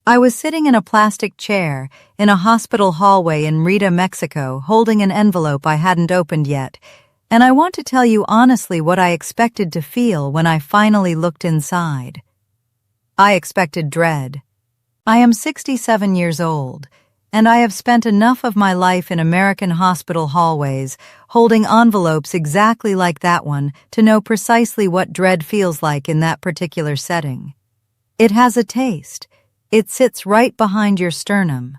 I was sitting in a plastic chair in a hospital hallway in Rita, Mexico, holding an envelope I hadn't opened yet, and I want to tell you honestly what I expected to feel when I finally looked inside. I expected dread. I am 67 years old, and I have spent enough of my life in American hospital hallways holding envelopes exactly like that one to know precisely what dread feels like in that particular setting. It has a taste. It sits right behind your sternum,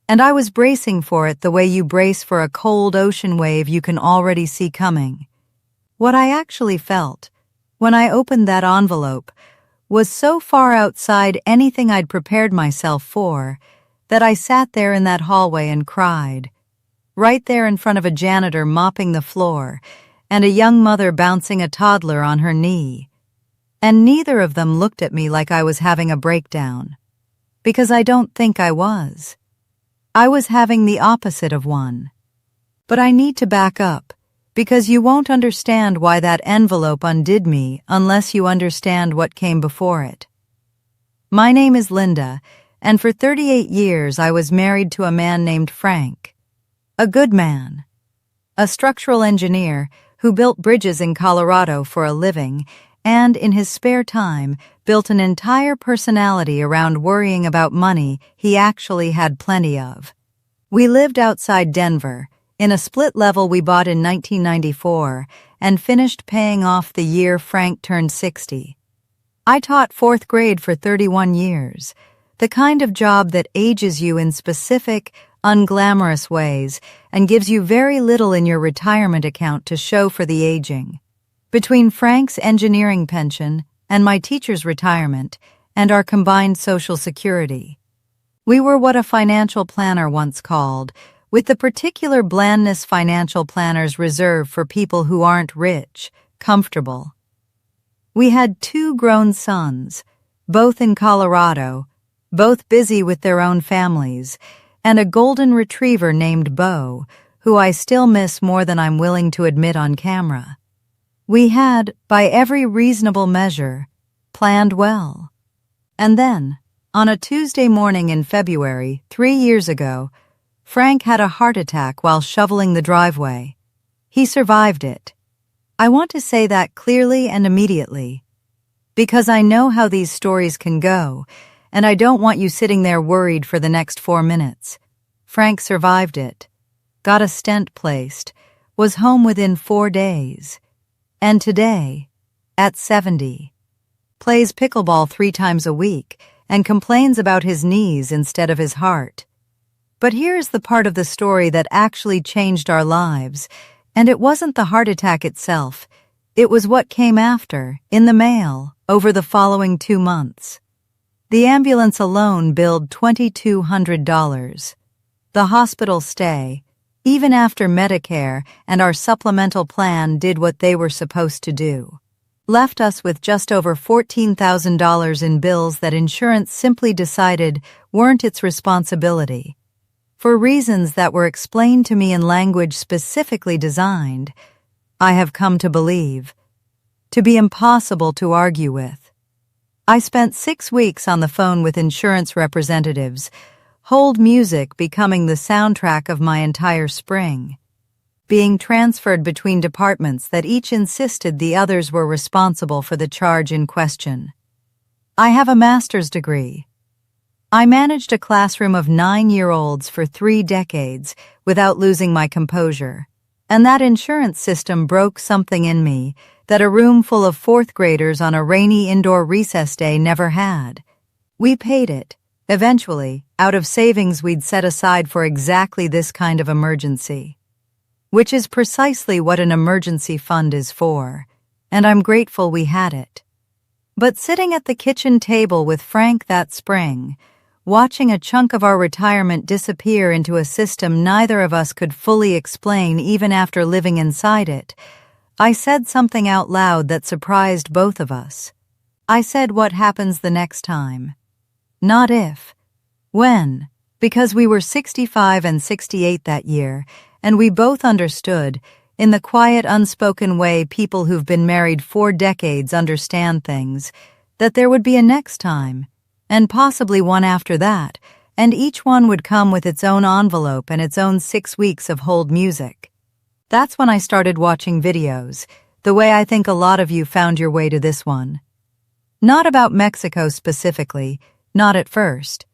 and I was bracing for it the way you brace for a cold ocean wave you can already see coming. What I actually felt, when I opened that envelope, was so far outside anything I'd prepared myself for that I sat there in that hallway and cried, right there in front of a janitor mopping the floor and a young mother bouncing a toddler on her knee. And neither of them looked at me like I was having a breakdown. Because I don't think I was. I was having the opposite of one. But I need to back up, because you won't understand why that envelope undid me unless you understand what came before it. My name is Linda, and for 38 years I was married to a man named Frank. A good man. A structural engineer who built bridges in Colorado for a living and, in his spare time, built an entire personality around worrying about money he actually had plenty of. We lived outside Denver, in a split level we bought in 1994, and finished paying off the year Frank turned 60. I taught fourth grade for 31 years, the kind of job that ages you in specific, unglamorous ways and gives you very little in your retirement account to show for the aging. Between Frank's engineering pension and my teacher's retirement and our combined Social Security, we were what a financial planner once called, with the particular blandness financial planners reserve for people who aren't rich, comfortable. We had 2 grown sons, both in Colorado, both busy with their own families, and a golden retriever named Bo, who I still miss more than I'm willing to admit on camera. We had, by every reasonable measure, planned well. And then, on a Tuesday morning in February, 3 years ago, Frank had a heart attack while shoveling the driveway. He survived it. I want to say that clearly and immediately, because I know how these stories can go, and I don't want you sitting there worried for the next 4 minutes. Frank survived it, got a stent placed, was home within 4 days. And today, at 70, plays pickleball 3 times a week and complains about his knees instead of his heart. But here's the part of the story that actually changed our lives, and it wasn't the heart attack itself. It was what came after, in the mail, over the following 2 months. The ambulance alone billed $2,200. The hospital stay, even after Medicare and our supplemental plan did what they were supposed to do, left us with just over $14,000 in bills that insurance simply decided weren't its responsibility, for reasons that were explained to me in language specifically designed, I have come to believe, to be impossible to argue with. I spent 6 weeks on the phone with insurance representatives, hold music becoming the soundtrack of my entire spring, being transferred between departments that each insisted the others were responsible for the charge in question. I have a master's degree. I managed a classroom of 9-year-olds for 3 decades without losing my composure, and that insurance system broke something in me that a room full of 4th graders on a rainy indoor recess day never had. We paid it, eventually, out of savings we'd set aside for exactly this kind of emergency, which is precisely what an emergency fund is for, and I'm grateful we had it. But sitting at the kitchen table with Frank that spring, watching a chunk of our retirement disappear into a system neither of us could fully explain even after living inside it, I said something out loud that surprised both of us. I said what happens the next time. Not if. When, because we were 65 and 68 that year, and we both understood, in the quiet, unspoken way people who've been married 4 decades understand things, that there would be a next time, and possibly one after that, and each one would come with its own envelope and its own 6 weeks of hold music. That's when I started watching videos, the way I think a lot of you found your way to this one. Not about Mexico specifically, not at first.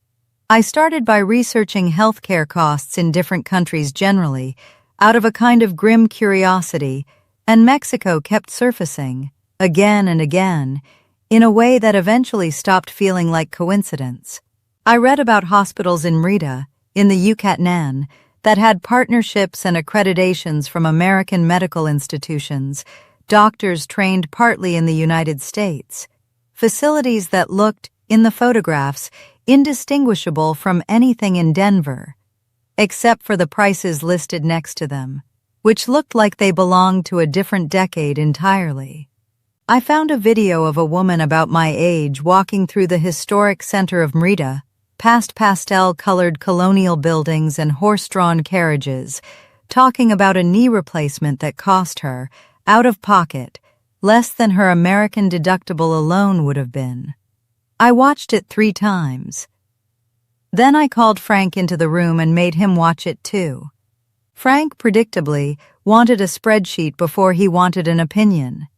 I started by researching healthcare costs in different countries generally, out of a kind of grim curiosity, and Mexico kept surfacing, again and again, in a way that eventually stopped feeling like coincidence. I read about hospitals in Mérida, in the Yucatan, that had partnerships and accreditations from American medical institutions, doctors trained partly in the United States, facilities that looked, in the photographs, indistinguishable from anything in Denver, except for the prices listed next to them, which looked like they belonged to a different decade entirely. I found a video of a woman about my age walking through the historic center of Mérida, past pastel-colored colonial buildings and horse-drawn carriages, talking about a knee replacement that cost her, out of pocket, less than her American deductible alone would have been. I watched it 3 times. Then I called Frank into the room and made him watch it too. Frank, predictably, wanted a spreadsheet before he wanted an opinion.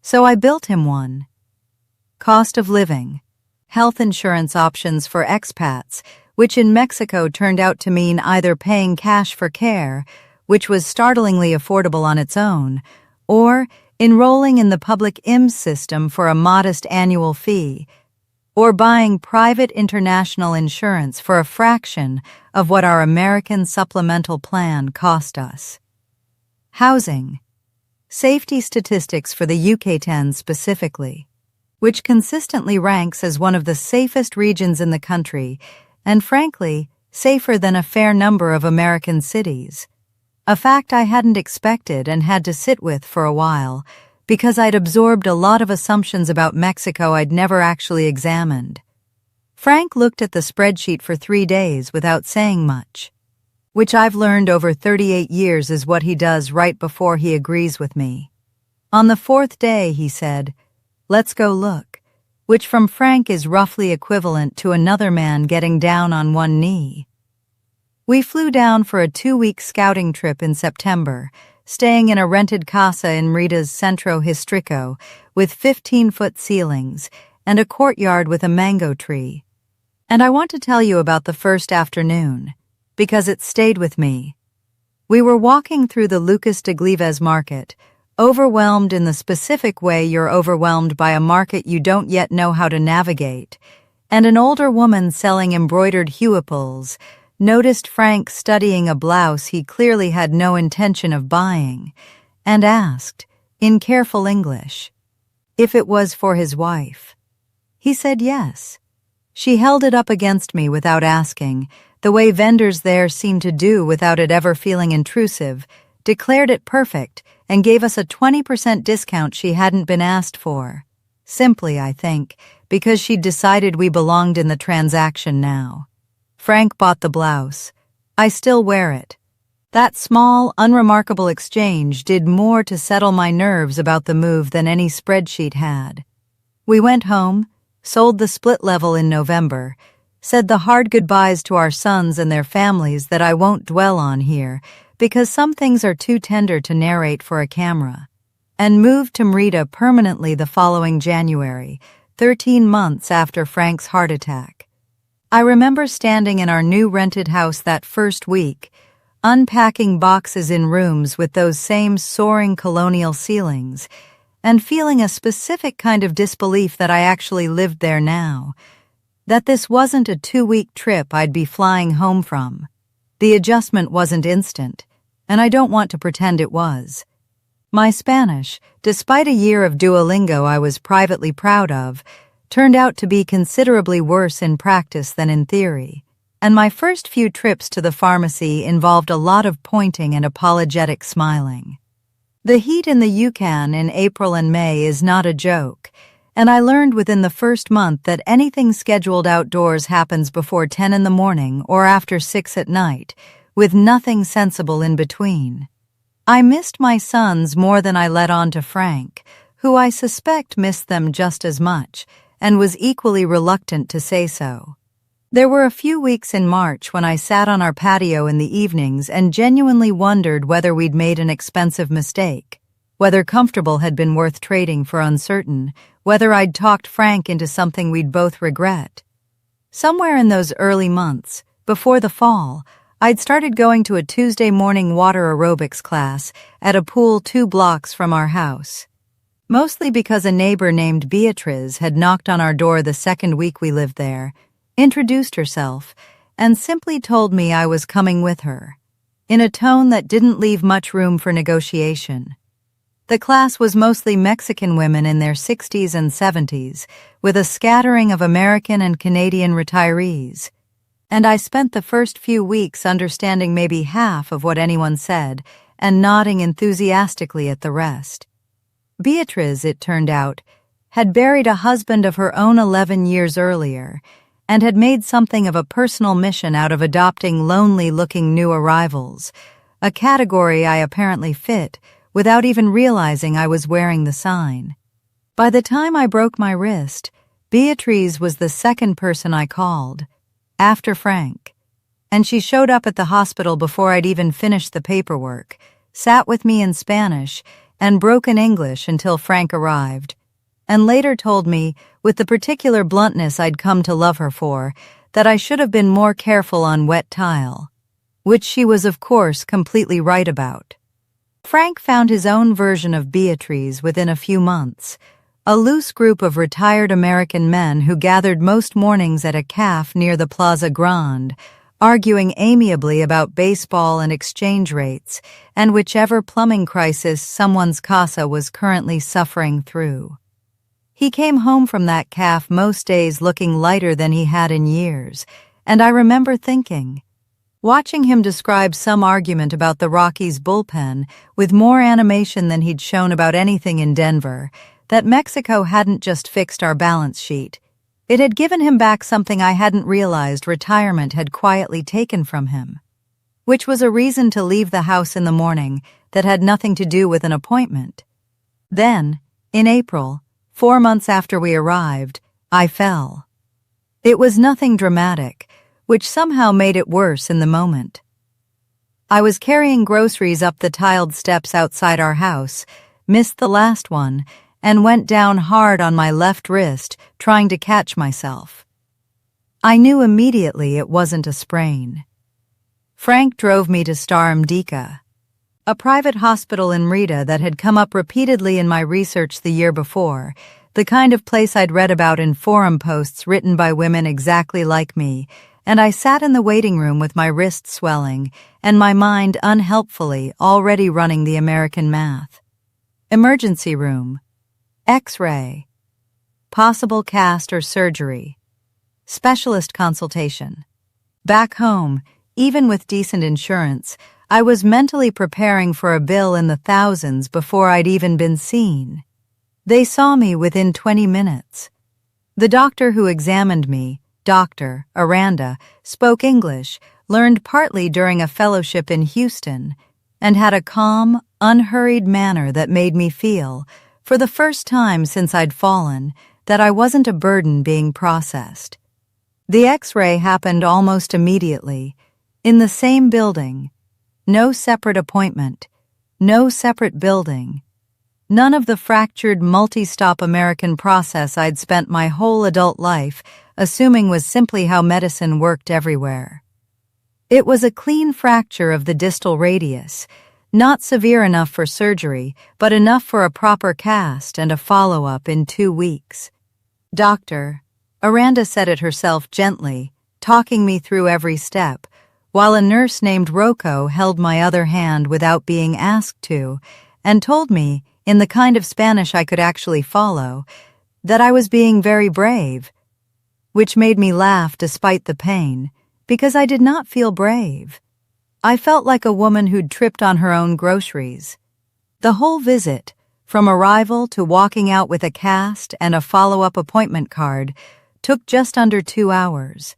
So I built him one. Cost of living. Health insurance options for expats, which in Mexico turned out to mean either paying cash for care, which was startlingly affordable on its own, or enrolling in the public IMSS system for a modest annual fee, or buying private international insurance for a fraction of what our American supplemental plan cost us. Housing. Safety statistics for the Yucatan specifically, which consistently ranks as one of the safest regions in the country, and frankly, safer than a fair number of American cities. A fact I hadn't expected and had to sit with for a while, because I'd absorbed a lot of assumptions about Mexico I'd never actually examined. Frank looked at the spreadsheet for 3 days without saying much, which I've learned over 38 years is what he does right before he agrees with me. On the 4th day, he said, "Let's go look," which from Frank is roughly equivalent to another man getting down on one knee. We flew down for a 2-week scouting trip in September, staying in a rented casa in Mérida's Centro Histórico with 15-foot ceilings and a courtyard with a mango tree. And I want to tell you about the first afternoon, because it stayed with me. We were walking through the Lucas de Glives market, overwhelmed in the specific way you're overwhelmed by a market you don't yet know how to navigate, and an older woman selling embroidered huipils noticed Frank studying a blouse he clearly had no intention of buying, and asked, in careful English, if it was for his wife. He said yes. She held it up against me without asking, the way vendors there seem to do without it ever feeling intrusive, declared it perfect, and gave us a 20% discount she hadn't been asked for. Simply, I think, because she'd decided we belonged in the transaction now. Frank bought the blouse. I still wear it. That small, unremarkable exchange did more to settle my nerves about the move than any spreadsheet had. We went home, sold the split level in November, said the hard goodbyes to our sons and their families that I won't dwell on here, because some things are too tender to narrate for a camera, and moved to Mérida permanently the following January, 13 months after Frank's heart attack. I remember standing in our new rented house that first week, unpacking boxes in rooms with those same soaring colonial ceilings, and feeling a specific kind of disbelief that I actually lived there now, that this wasn't a 2-week trip I'd be flying home from. The adjustment wasn't instant, and I don't want to pretend it was. My Spanish, despite a year of Duolingo I was privately proud of, turned out to be considerably worse in practice than in theory, and my first few trips to the pharmacy involved a lot of pointing and apologetic smiling. The heat in the Yukon in April and May is not a joke, and I learned within the first month that anything scheduled outdoors happens before 10 in the morning or after 6 at night, with nothing sensible in between. I missed my sons more than I let on to Frank, who I suspect missed them just as much, and was equally reluctant to say so. There were a few weeks in March when I sat on our patio in the evenings and genuinely wondered whether we'd made an expensive mistake, whether comfortable had been worth trading for uncertain, whether I'd talked Frank into something we'd both regret. Somewhere in those early months, before the fall, I'd started going to a Tuesday morning water aerobics class at a pool 2 blocks from our house. Mostly because a neighbor named Beatriz had knocked on our door the second week we lived there, introduced herself, and simply told me I was coming with her, in a tone that didn't leave much room for negotiation. The class was mostly Mexican women in their 60s and 70s, with a scattering of American and Canadian retirees, and I spent the first few weeks understanding maybe half of what anyone said and nodding enthusiastically at the rest. Beatriz, it turned out, had buried a husband of her own 11 years earlier and had made something of a personal mission out of adopting lonely-looking new arrivals, a category I apparently fit without even realizing I was wearing the sign. By the time I broke my wrist, Beatriz was the second person I called, after Frank, and she showed up at the hospital before I'd even finished the paperwork, sat with me in Spanish, and broken English until Frank arrived, and later told me, with the particular bluntness I'd come to love her for, that I should have been more careful on wet tile, which she was of course completely right about. Frank found his own version of Beatriz within a few months, a loose group of retired American men who gathered most mornings at a cafe near the Plaza Grande, arguing amiably about baseball and exchange rates and whichever plumbing crisis someone's casa was currently suffering through. He came home from that cafe most days looking lighter than he had in years, and I remember thinking, watching him describe some argument about the Rockies bullpen with more animation than he'd shown about anything in Denver, that Mexico hadn't just fixed our balance sheet. It had given him back something I hadn't realized retirement had quietly taken from him, which was a reason to leave the house in the morning that had nothing to do with an appointment. Then, in April, 4 months after we arrived, I fell. It was nothing dramatic, which somehow made it worse in the moment. I was carrying groceries up the tiled steps outside our house, missed the last one, and went down hard on my left wrist, trying to catch myself. I knew immediately it wasn't a sprain. Frank drove me to Star Medica, a private hospital in Merida that had come up repeatedly in my research the year before, the kind of place I'd read about in forum posts written by women exactly like me, and I sat in the waiting room with my wrist swelling and my mind unhelpfully already running the American math. Emergency room. X-ray. Possible cast or surgery. Specialist consultation. Back home, even with decent insurance, I was mentally preparing for a bill in the thousands before I'd even been seen. They saw me within 20 minutes. The doctor who examined me, Dr. Aranda, spoke English, learned partly during a fellowship in Houston, and had a calm, unhurried manner that made me feel, for the first time since I'd fallen, that I wasn't a burden being processed. The X-ray happened almost immediately, in the same building. No separate appointment, no separate building. None of the fractured multi-stop American process I'd spent my whole adult life assuming was simply how medicine worked everywhere. It was a clean fracture of the distal radius, not severe enough for surgery, but enough for a proper cast and a follow-up in 2 weeks. Doctor, Aranda said it herself gently, talking me through every step, while a nurse named Rocco held my other hand without being asked to, and told me, in the kind of Spanish I could actually follow, that I was being very brave, which made me laugh despite the pain, because I did not feel brave. I felt like a woman who'd tripped on her own groceries. The whole visit, from arrival to walking out with a cast and a follow-up appointment card, took just under 2 hours.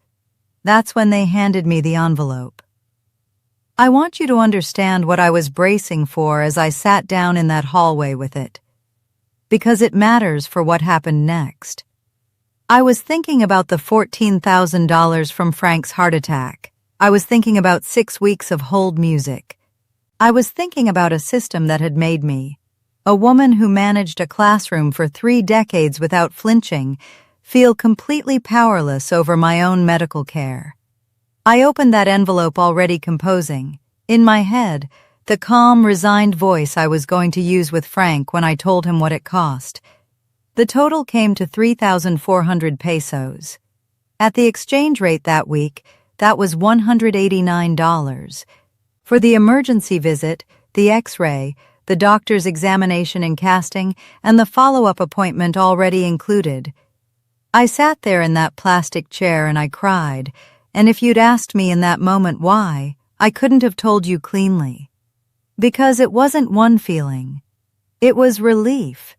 That's when they handed me the envelope. I want you to understand what I was bracing for as I sat down in that hallway with it, because it matters for what happened next. I was thinking about the $14,000 from Frank's heart attack. I was thinking about 6 weeks of hold music. I was thinking about a system that had made me, a woman who managed a classroom for 3 decades without flinching, feel completely powerless over my own medical care. I opened that envelope already composing, in my head, the calm, resigned voice I was going to use with Frank when I told him what it cost. The total came to 3,400 pesos. At the exchange rate that week, that was $189. For the emergency visit, the X-ray, the doctor's examination and casting, and the follow-up appointment already included. I sat there in that plastic chair and I cried, and if you'd asked me in that moment why, I couldn't have told you cleanly. Because it wasn't one feeling. It was relief.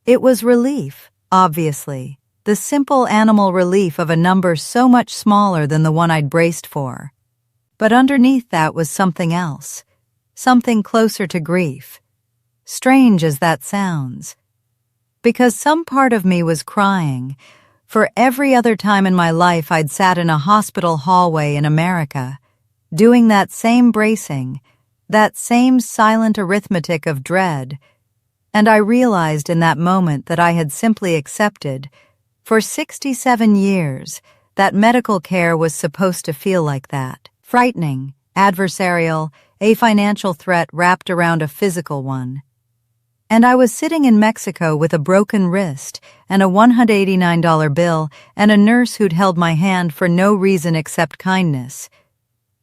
It was relief, obviously, the simple animal relief of a number so much smaller than the one I'd braced for. But underneath that was something else, something closer to grief. Strange as that sounds. Because some part of me was crying. For every other time in my life I'd sat in a hospital hallway in America, doing that same bracing, that same silent arithmetic of dread, and I realized in that moment that I had simply accepted, for 67 years, that medical care was supposed to feel like that. Frightening, adversarial, a financial threat wrapped around a physical one. And I was sitting in Mexico with a broken wrist and a $189 bill and a nurse who'd held my hand for no reason except kindness,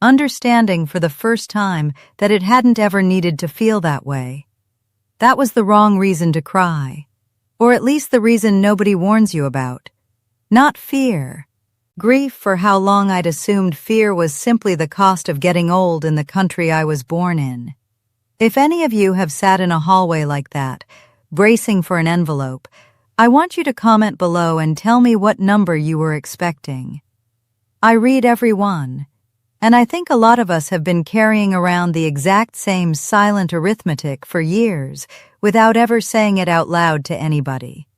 understanding for the first time that it hadn't ever needed to feel that way. That was the wrong reason to cry, or at least the reason nobody warns you about. Not fear. Grief for how long I'd assumed fear was simply the cost of getting old in the country I was born in. If any of you have sat in a hallway like that, bracing for an envelope, I want you to comment below and tell me what number you were expecting. I read every one, and I think a lot of us have been carrying around the exact same silent arithmetic for years without ever saying it out loud to anybody.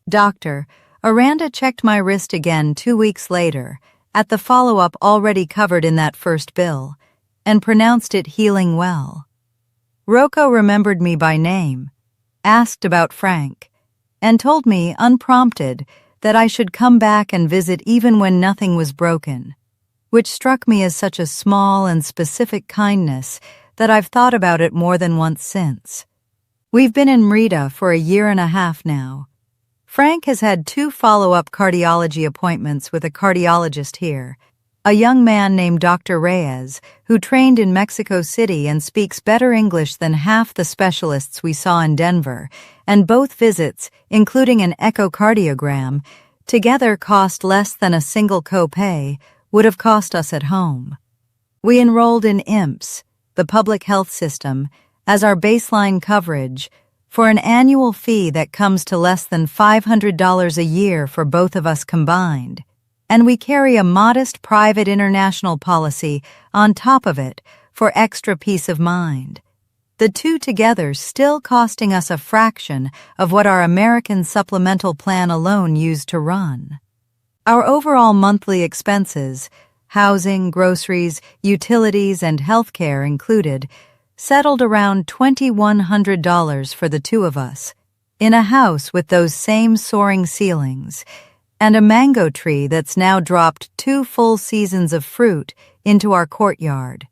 Doctor, Aranda checked my wrist again 2 weeks later, at the follow-up already covered in that first bill, and pronounced it healing well. Rocco remembered me by name, asked about Frank, and told me, unprompted, that I should come back and visit even when nothing was broken, which struck me as such a small and specific kindness that I've thought about it more than once since. We've been in Merida for a year and a half now. Frank has had 2 follow-up cardiology appointments with a cardiologist here, a young man named Dr. Reyes, who trained in Mexico City and speaks better English than half the specialists we saw in Denver, and both visits, including an echocardiogram, together cost less than a single copay would have cost us at home. We enrolled in IMSS, the public health system, as our baseline coverage for an annual fee that comes to less than $500 a year for both of us combined, and we carry a modest private international policy on top of it for extra peace of mind. The two together still costing us a fraction of what our American supplemental plan alone used to run. Our overall monthly expenses, housing, groceries, utilities, and healthcare included, settled around $2,100 for the two of us, in a house with those same soaring ceilings, and a mango tree that's now dropped 2 full seasons of fruit into our courtyard.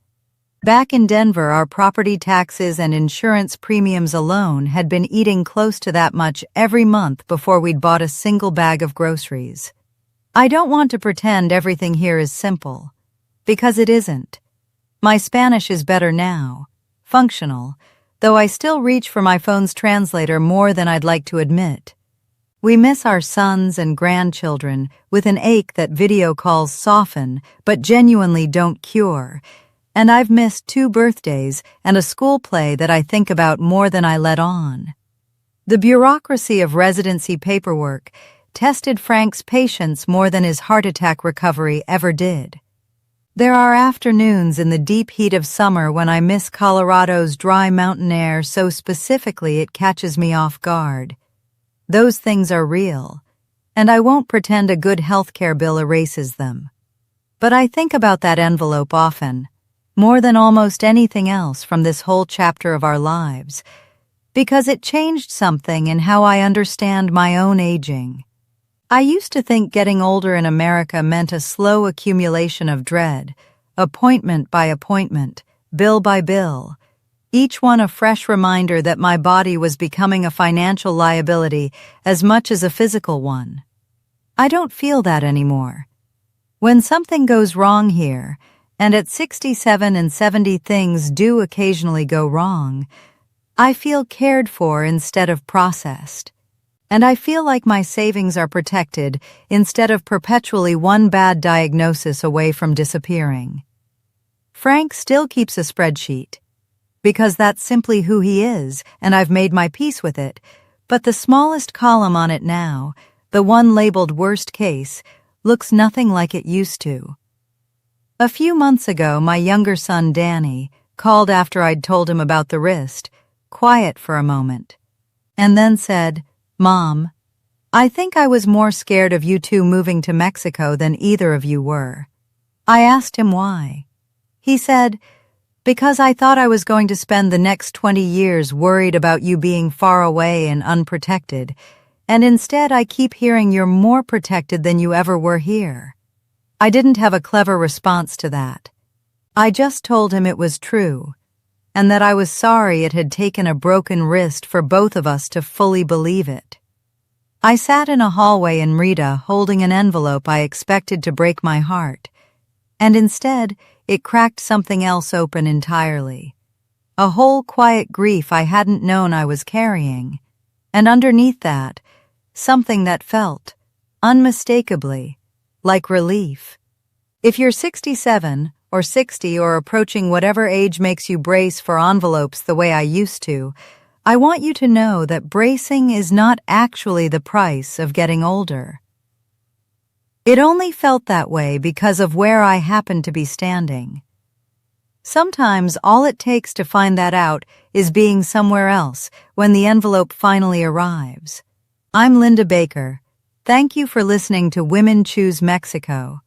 Back in Denver, our property taxes and insurance premiums alone had been eating close to that much every month before we'd bought a single bag of groceries. I don't want to pretend everything here is simple, because it isn't. My Spanish is better now, functional, though I still reach for my phone's translator more than I'd like to admit. We miss our sons and grandchildren with an ache that video calls soften but genuinely don't cure, and I've missed 2 birthdays and a school play that I think about more than I let on. The bureaucracy of residency paperwork tested Frank's patience more than his heart attack recovery ever did. There are afternoons in the deep heat of summer when I miss Colorado's dry mountain air so specifically it catches me off guard. Those things are real, and I won't pretend a good healthcare bill erases them. But I think about that envelope often, more than almost anything else from this whole chapter of our lives, because it changed something in how I understand my own aging. I used to think getting older in America meant a slow accumulation of dread, appointment by appointment, bill by bill, each one a fresh reminder that my body was becoming a financial liability as much as a physical one. I don't feel that anymore. When something goes wrong here, and at 67 and 70 things do occasionally go wrong, I feel cared for instead of processed. And I feel like my savings are protected instead of perpetually one bad diagnosis away from disappearing. Frank still keeps a spreadsheet, because that's simply who he is, and I've made my peace with it, but the smallest column on it now, the one labeled worst case, looks nothing like it used to. A few months ago, my younger son, Danny, called after I'd told him about the wrist, quiet for a moment, and then said, "Mom, I think I was more scared of you two moving to Mexico than either of you were." I asked him why. He said, "Because I thought I was going to spend the next 20 years worried about you being far away and unprotected, and instead I keep hearing you're more protected than you ever were here." I didn't have a clever response to that. I just told him it was true, and that I was sorry it had taken a broken wrist for both of us to fully believe it. I sat in a hallway in Rita holding an envelope I expected to break my heart, and instead it cracked something else open entirely. A whole quiet grief I hadn't known I was carrying, and underneath that, something that felt, unmistakably, like relief. If you're 67 or 60 or approaching whatever age makes you brace for envelopes the way I used to, I want you to know that bracing is not actually the price of getting older. It only felt that way because of where I happened to be standing. Sometimes all it takes to find that out is being somewhere else when the envelope finally arrives. I'm Linda Baker. Thank you for listening to Women Choose Mexico.